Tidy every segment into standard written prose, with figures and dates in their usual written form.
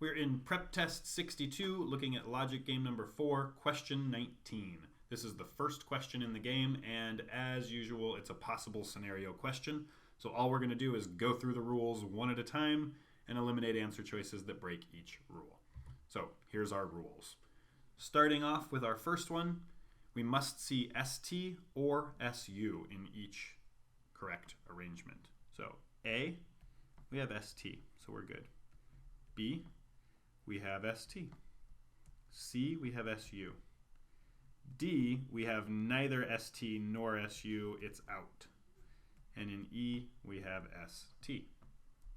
We're in Prep Test 62, looking at logic game number 4, question 19. This is the first question in the game, and as usual, it's a possible scenario question. So all we're going to do is go through the rules one at a time and eliminate answer choices that break each rule. So here's our rules. Starting off with our first one, we must see ST or SU in each correct arrangement. So A, we have ST, so we're good. B, we have ST. C, we have SU. D, we have neither ST nor SU, it's out. And in E, we have ST.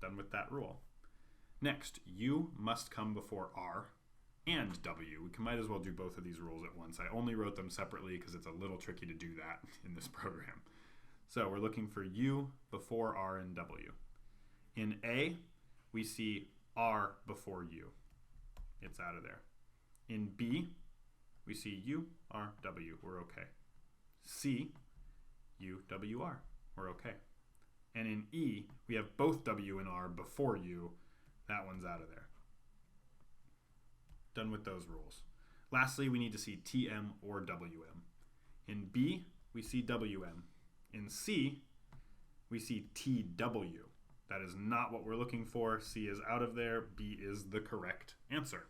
Done with that rule. Next, U must come before R and W. We might as well do both of these rules at once. I only wrote them separately because it's a little tricky to do that in this program. So we're looking for U before R and W. In A, we see R before U. It's out of there. In B, we see U, R, W. We're okay. C, U, W, R. We're okay. And in E, we have both W and R before U. That one's out of there. Done with those rules. Lastly, we need to see TM or WM. In B, we see WM. In C, we see TW. That is not what we're looking for. C is out of there. B is the correct answer.